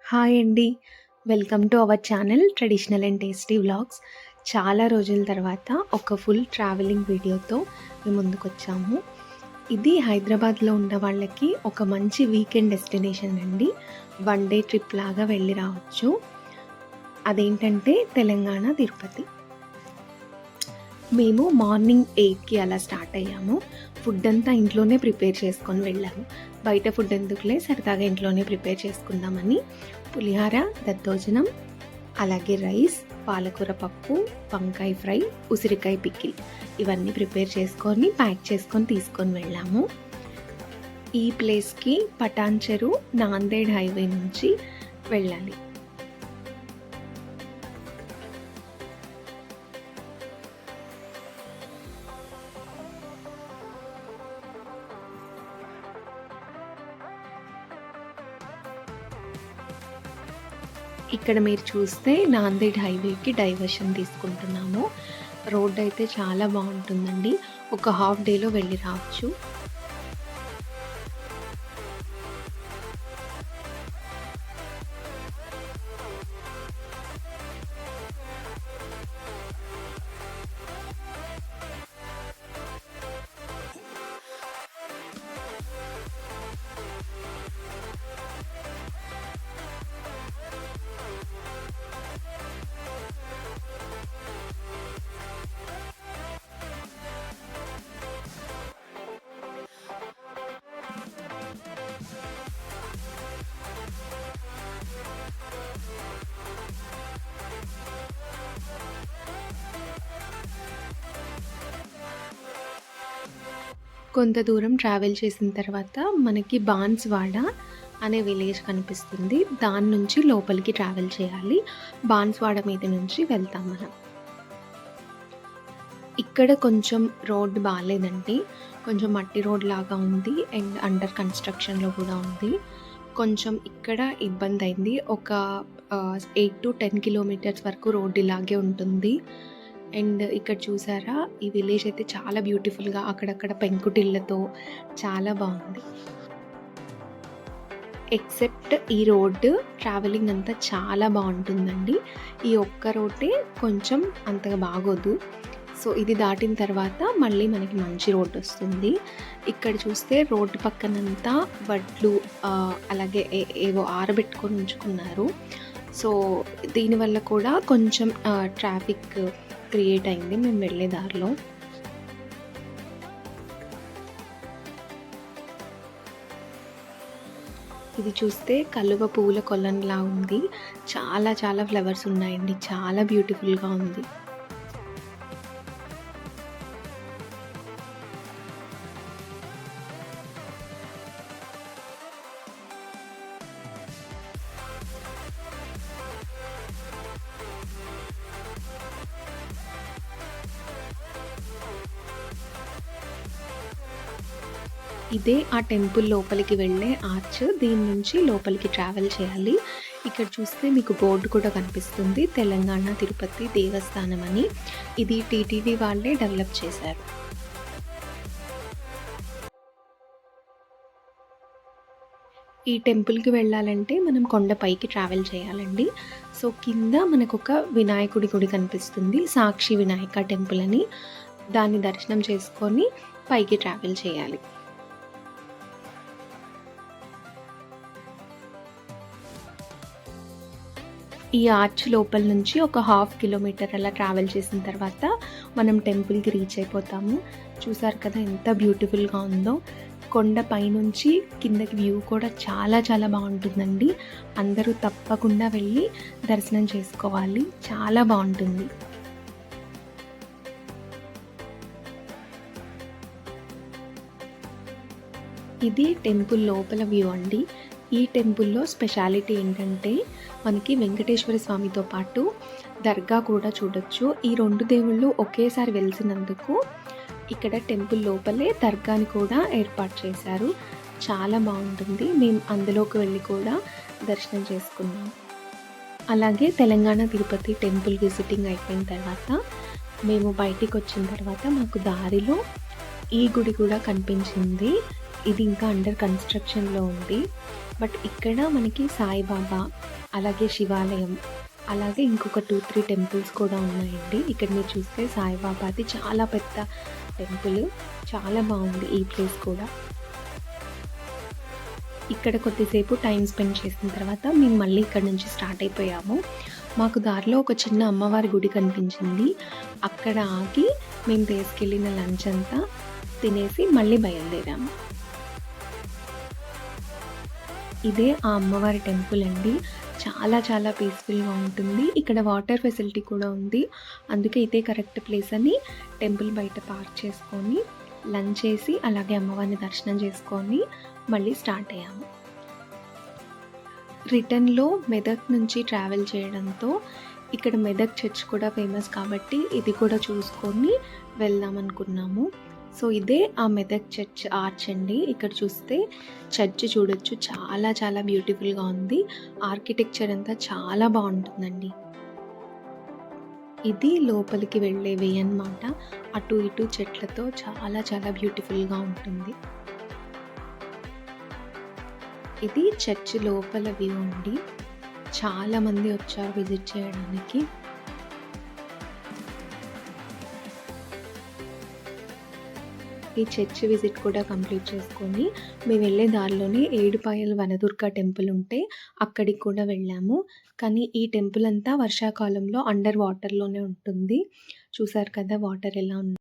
Hi అండి. Welcome to our channel traditional and tasty vlogs. చాలా రోజుల తర్వాత ఒక ఫుల్ ట్రావెలింగ్ వీడియోతో మేము ముందుకొచ్చాము. ఇది హైదరాబాద్లో ఉన్న వాళ్ళకి ఒక మంచి వీకెండ్ డెస్టినేషన్ అండి. వన్ డే ట్రిప్ లాగా వెళ్ళి రావచ్చు. అదేంటంటే తెలంగాణ తిరుపతి. మేము మార్నింగ్ 8కి అలా స్టార్ట్ అయ్యాము. ఫుడ్ అంతా ఇంట్లోనే ప్రిపేర్ చేసుకొని వెళ్ళాము. బయట ఫుడ్ ఎందుకులే, సరదాగా ఇంట్లోనే ప్రిపేర్ చేసుకుందామని పులిహార, దద్దోజనం, అలాగే రైస్, పాలకూర పప్పు, వంకాయ ఫ్రై, ఉసిరికాయ పికిల్ ఇవన్నీ ప్రిపేర్ చేసుకొని ప్యాక్ చేసుకొని తీసుకొని వెళ్ళాము. ఈ ప్లేస్కి పటాన్ చెరు నాందేడ్ హైవే నుంచి వెళ్ళాలి. ఇక్కడ మీరు చూస్తే నాందేడ్ హైవేకి డైవర్షన్ తీసుకుంటున్నాము. రోడ్ అయితే చాలా బాగుంటుందండి. ఒక హాఫ్ డేలో వెళ్ళి రావచ్చు. కొంత దూరం ట్రావెల్ చేసిన తర్వాత మనకి బాన్స్వాడ అనే విలేజ్ కనిపిస్తుంది. దాని నుంచి లోపలికి ట్రావెల్ చేయాలి. బాన్స్వాడ మీద నుంచి వెళ్తాం మనం. ఇక్కడ కొంచెం రోడ్ బాగాలేదండి. కొంచెం మట్టి రోడ్ లాగా ఉంది అండ్ అండర్ కన్స్ట్రక్షన్లో కూడా ఉంది. కొంచెం ఇక్కడ ఇబ్బంది అయింది. ఒక 8 to 10 కిలోమీటర్స్ వరకు రోడ్ ఇలాగే ఉంటుంది. అండ్ ఇక్కడ చూసారా, ఈ విలేజ్ అయితే చాలా బ్యూటిఫుల్గా అక్కడక్కడ పెంకుటిళ్ళతో చాలా బాగుంది. ఎక్సెప్ట్ ఈ రోడ్డు ట్రావెలింగ్ అంతా చాలా బాగుంటుందండి. ఈ ఒక్క రోడ్డే కొంచెం అంతగా బాగోదు. సో ఇది దాటిన తర్వాత మళ్ళీ మనకి మంచి రోడ్డు వస్తుంది. ఇక్కడ చూస్తే రోడ్డు పక్కనంతా వడ్లు అలాగే ఏవో ఆరబెట్టుకొని ఉంచుకున్నారు. సో దీనివల్ల కూడా కొంచెం ట్రాఫిక్ క్రియేట్ అయింది మేము వెళ్ళే దారిలో. ఇది చూస్తే కలువ పువ్వుల కొలంలా ఉంది. చాలా చాలా ఫ్లవర్స్ ఉన్నాయండి. చాలా బ్యూటిఫుల్గా ఉంది. ఇదే ఆ టెంపుల్ లోపలికి వెళ్ళే ఆర్చ్. దీని నుంచి లోపలికి ట్రావెల్ చేయాలి. ఇక్కడ చూస్తే మీకు బోర్డు కూడా కనిపిస్తుంది, తెలంగాణ తిరుపతి దేవస్థానం అని. ఇది టీటీడీ వాళ్ళే డెవలప్ చేశారు. ఈ టెంపుల్కి వెళ్ళాలంటే మనం కొండపైకి ట్రావెల్ చేయాలండి. సో కింద మనకు ఒక వినాయకుడి గుడి కనిపిస్తుంది, సాక్షి వినాయక టెంపుల్ అని. దాన్ని దర్శనం చేసుకొని పైకి ట్రావెల్ చేయాలి. ఈ ఆర్చ్ లోపల నుంచి ఒక 1/2 కిలోమీటర్ అలా ట్రావెల్ చేసిన తర్వాత మనం టెంపుల్కి రీచ్ అయిపోతాము. చూసారు కదా ఎంత బ్యూటిఫుల్గా ఉందో. కొండ పైనుంచి కిందకి వ్యూ కూడా చాలా చాలా బాగుంటుందండి. అందరూ తప్పకుండా వెళ్ళి దర్శనం చేసుకోవాలి. చాలా బాగుంటుంది. ఇది టెంపుల్ లోపల వ్యూ అండి. ఈ టెంపుల్లో స్పెషాలిటీ ఏంటంటే మనకి వెంకటేశ్వర స్వామితో పాటు దర్గా కూడా చూడొచ్చు. ఈ 2 దేవుళ్ళు ఒకేసారి వెలిసినందుకు ఇక్కడ టెంపుల్ లోపలే దర్గాని కూడా ఏర్పాటు చేశారు. చాలా బాగుంటుంది. మేము అందులోకి వెళ్ళి కూడా దర్శనం చేసుకున్నాం. అలాగే తెలంగాణ తిరుపతి టెంపుల్ విజిటింగ్ అయిపోయిన తర్వాత మేము బయటికి వచ్చిన తర్వాత మాకు దారిలో ఈ గుడి కూడా కనిపించింది. ఇది ఇంకా అండర్ కన్స్ట్రక్షన్లో ఉంది. బట్ ఇక్కడ మనకి సాయిబాబా అలాగే శివాలయం, అలాగే ఇంకొక 2, 3 టెంపుల్స్ కూడా ఉన్నాయండి. ఇక్కడ మీరు చూస్తే సాయిబాబాది చాలా పెద్ద టెంపుల్. చాలా బాగుంది ఈ ప్లేస్ కూడా. ఇక్కడ కొద్దిసేపు టైం స్పెండ్ చేసిన తర్వాత మేము మళ్ళీ ఇక్కడ నుంచి స్టార్ట్ అయిపోయాము. మాకు దారిలో ఒక చిన్న అమ్మవారి గుడి కనిపించింది. అక్కడ ఆగి మేము తీసుకెళ్ళిన లంచ్ అంతా తినేసి మళ్ళీ బయలుదేరాము. ఇదే ఆ అమ్మవారి టెంపుల్ అండి. చాలా చాలా పీస్ఫుల్గా ఉంటుంది. ఇక్కడ వాటర్ ఫెసిలిటీ కూడా ఉంది. అందుకే ఇదే కరెక్ట్ ప్లేస్ అని టెంపుల్ బయట పార్క్ చేసుకొని లంచ్ చేసి అలాగే అమ్మవారిని దర్శనం చేసుకొని మళ్ళీ స్టార్ట్ అయ్యాము. రిటర్న్‌లో మెదక్ నుంచి ట్రావెల్ చేయడంతో ఇక్కడ మెదక్ చర్చ్ కూడా ఫేమస్ కాబట్టి ఇది కూడా చూసుకొని వెళ్దాం అనుకున్నాము. సో ఇదే ఆ మెదక్ చర్చ్ ఆర్చ్ అండి. ఇక్కడ చూస్తే చర్చ్ చూడొచ్చు. చాలా చాలా బ్యూటిఫుల్‌గా ఉంది. ఆర్కిటెక్చర్ అంతా చాలా బాగుంటుందండి. ఇది లోపలికి వెళ్ళే వే అన్నమాట. అటు ఇటు చెట్లతో చాలా చాలా బ్యూటిఫుల్‌గా ఉంటుంది. ఇది చర్చ్ లోపల వ్యూ అండి. చాలామంది వచ్చారు విజిట్ చేయడానికి. ఈ చర్చ్ విజిట్ కూడా కంప్లీట్ చేసుకొని మేము వెళ్ళే దారిలోనే ఏడుపాయల వనదుర్గ టెంపుల్ ఉంటే అక్కడికి కూడా వెళ్ళాము. కానీ ఈ టెంపుల్ అంతా వర్షాకాలంలో అండర్ వాటర్‌లోనే ఉంటుంది. చూసారు కదా వాటర్ ఎలా ఉందో.